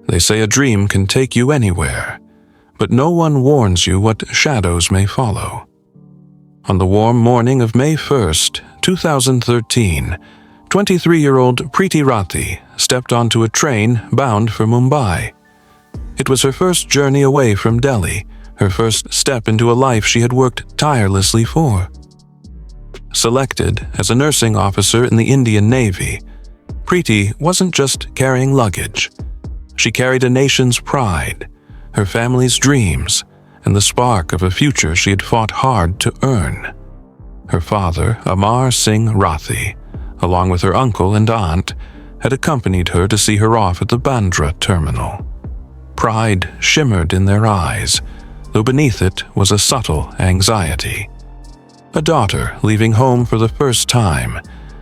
They say a dream can take you anywhere, but no one warns you what shadows may follow. On the warm morning of May 1st, 2013, 23-year-old Preeti Rathi stepped onto a train bound for Mumbai. It was her first journey away from Delhi, her first step into a life she had worked tirelessly for. Selected as a nursing officer in the Indian Navy, Preeti wasn't just carrying luggage. She carried a nation's pride, her family's dreams, and the spark of a future she had fought hard to earn. Her father, Amar Singh Rathi, along with her uncle and aunt, had accompanied her to see her off at the Bandra terminal. Pride shimmered in their eyes, though beneath it was a subtle anxiety. A daughter leaving home for the first time,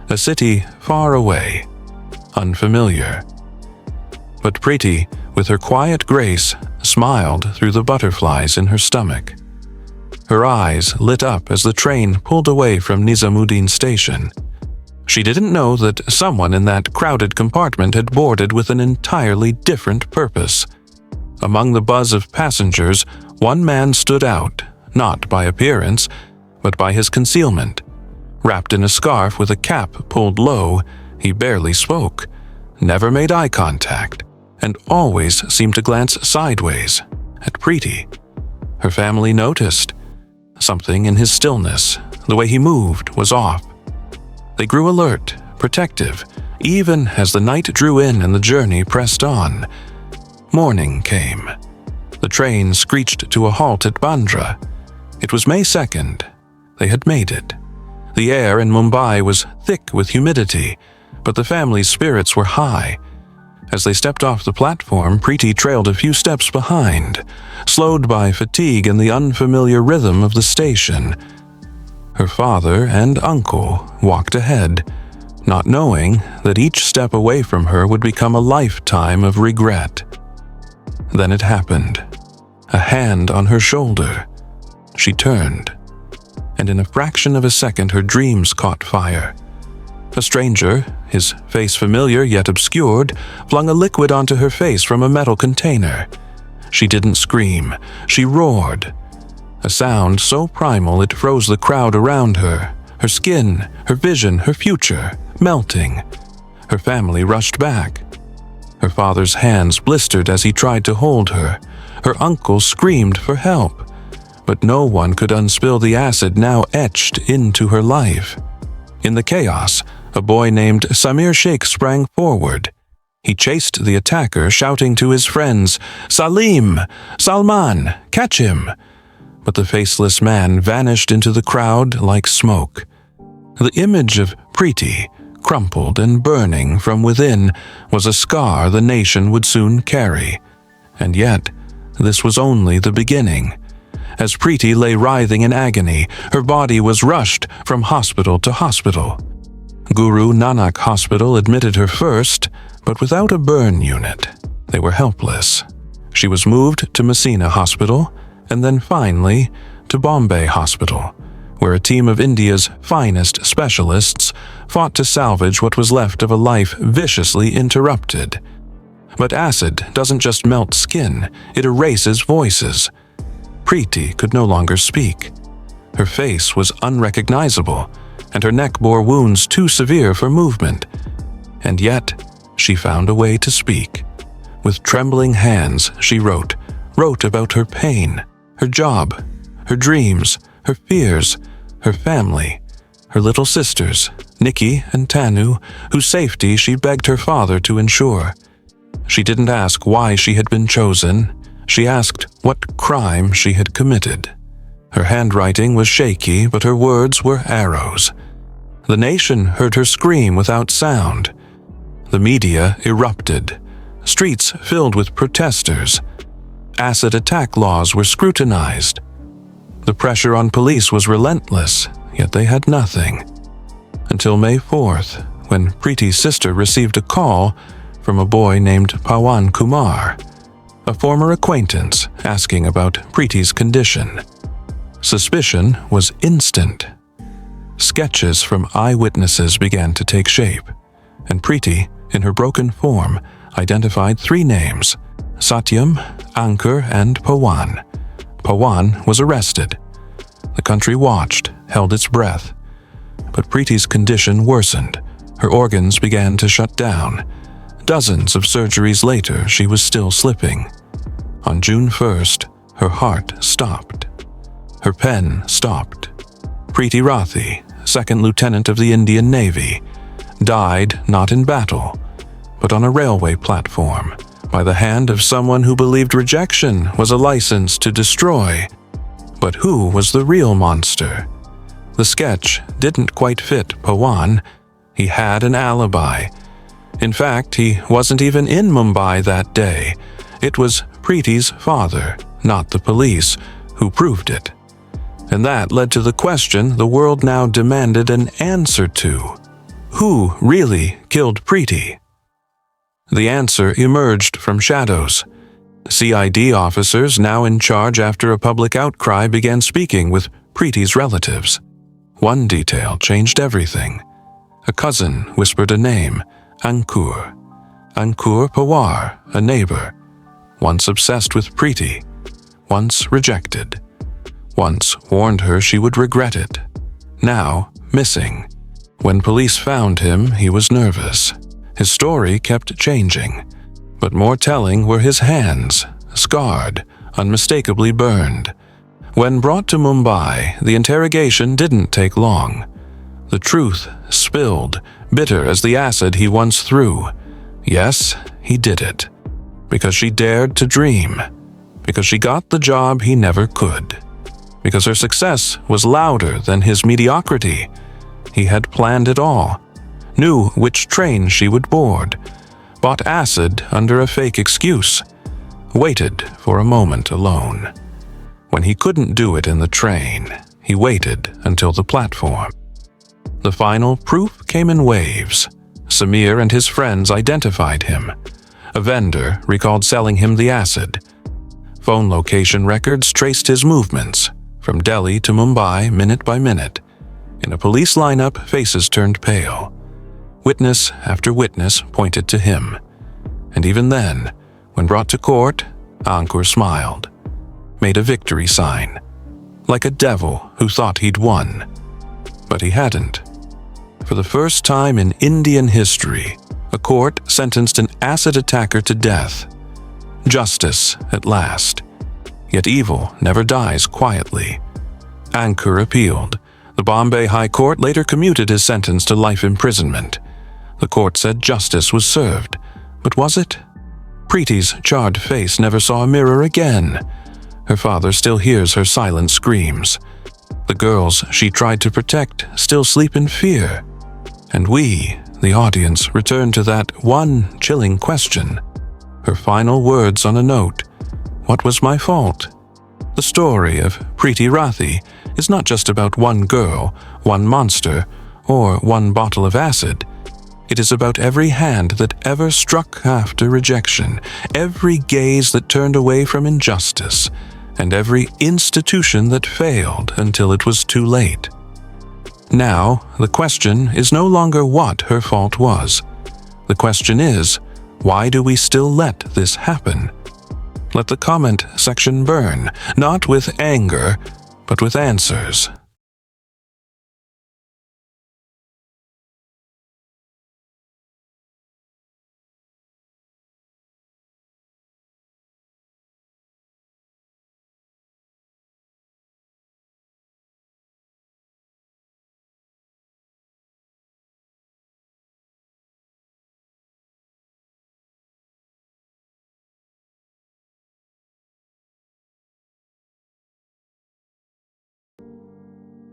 a city far away, unfamiliar. But Preeti, with her quiet grace, smiled through the butterflies in her stomach. Her eyes lit up as the train pulled away from Nizamuddin station. She didn't know that someone in that crowded compartment had boarded with an entirely different purpose. Among the buzz of passengers, one man stood out, not by appearance, but by his concealment. Wrapped in a scarf with a cap pulled low, he barely spoke, never made eye contact, and always seemed to glance sideways at Preeti. Her family noticed. Something in his stillness, the way he moved, was off. They grew alert, protective, even as the night drew in and the journey pressed on. Morning came. The train screeched to a halt at Bandra. It was May 2nd. They had made it. The air in Mumbai was thick with humidity, but the family's spirits were high. As they stepped off the platform, Preeti trailed a few steps behind, slowed by fatigue and the unfamiliar rhythm of the station. Her father and uncle walked ahead, not knowing that each step away from her would become a lifetime of regret. Then it happened. A hand on her shoulder. She turned, and in a fraction of a second her dreams caught fire. A stranger, his face familiar yet obscured, flung a liquid onto her face from a metal container. She didn't scream. She roared. A sound so primal it froze the crowd around her, her skin, her vision, her future, melting. Her family rushed back. Her father's hands blistered as he tried to hold her. Her uncle screamed for help, but no one could unspill the acid now etched into her life. In the chaos, a boy named Samir Sheikh sprang forward. He chased the attacker, shouting to his friends, "Salim! Salman! Catch him!" But the faceless man vanished into the crowd like smoke. The image of Preeti, crumpled and burning from within, was a scar the nation would soon carry. And yet, this was only the beginning. As Preeti lay writhing in agony, her body was rushed from hospital to hospital. Guru Nanak Hospital admitted her first, but without a burn unit. They were helpless. She was moved to Messina Hospital, and then finally to Bombay Hospital, where a team of India's finest specialists fought to salvage what was left of a life viciously interrupted. But acid doesn't just melt skin, it erases voices. Preeti could no longer speak. Her face was unrecognizable, and her neck bore wounds too severe for movement. And yet, she found a way to speak. With trembling hands, she wrote about her pain, her job, her dreams, her fears, her family, her little sisters, Nikki and Tanu, whose safety she begged her father to ensure. She didn't ask why she had been chosen. She asked what crime she had committed. Her handwriting was shaky, but her words were arrows. The nation heard her scream without sound. The media erupted, streets filled with protesters. Acid attack laws were scrutinized. The pressure on police was relentless, yet they had nothing. Until May 4th, when Preeti's sister received a call from a boy named Pawan Kumar, a former acquaintance asking about Preeti's condition. Suspicion was instant. Sketches from eyewitnesses began to take shape, and Preeti, in her broken form, identified 3 names: Satyam, Ankur, and Pawan. Pawan was arrested. The country watched, held its breath. But Preeti's condition worsened. Her organs began to shut down. Dozens of surgeries later, she was still slipping. On June 1st, her heart stopped. Her pen stopped. Preeti Rathi, second lieutenant of the Indian Navy, died not in battle, but on a railway platform, by the hand of someone who believed rejection was a license to destroy. But who was the real monster? The sketch didn't quite fit Pawan. He had an alibi. In fact, he wasn't even in Mumbai that day. It was Preeti's father, not the police, who proved it. And that led to the question the world now demanded an answer to. Who really killed Preeti? The answer emerged from shadows. CID officers, now in charge after a public outcry, began speaking with Preeti's relatives. One detail changed everything. A cousin whispered a name, Ankur. Ankur Pawar, a neighbor. Once obsessed with Preeti. Once rejected. Once warned her she would regret it. Now missing. When police found him, he was nervous. His story kept changing. But more telling were his hands, scarred, unmistakably burned. When brought to Mumbai, the interrogation didn't take long. The truth spilled, bitter as the acid he once threw. Yes, he did it. Because she dared to dream. Because she got the job he never could. Because her success was louder than his mediocrity. He had planned it all. Knew which train she would board. Bought acid under a fake excuse. Waited for a moment alone. When he couldn't do it in the train, he waited until the platform. The final proof came in waves. Samir and his friends identified him. A vendor recalled selling him the acid. Phone location records traced his movements, from Delhi to Mumbai minute by minute. In a police lineup, faces turned pale. Witness after witness pointed to him. And even then, when brought to court, Ankur smiled. Made a victory sign. Like a devil who thought he'd won. But he hadn't. For the first time in Indian history, a court sentenced an acid attacker to death. Justice at last. Yet evil never dies quietly. Ankur appealed. The Bombay High Court later commuted his sentence to life imprisonment. The court said justice was served. But was it? Preeti's charred face never saw a mirror again. Her father still hears her silent screams. The girls she tried to protect still sleep in fear. And we, the audience, return to that one chilling question. Her final words on a note. What was my fault? The story of Preeti Rathi is not just about one girl, one monster, or one bottle of acid. It is about every hand that ever struck after rejection, every gaze that turned away from injustice, and every institution that failed until it was too late. Now, the question is no longer what her fault was. The question is, why do we still let this happen? Let the comment section burn, not with anger, but with answers.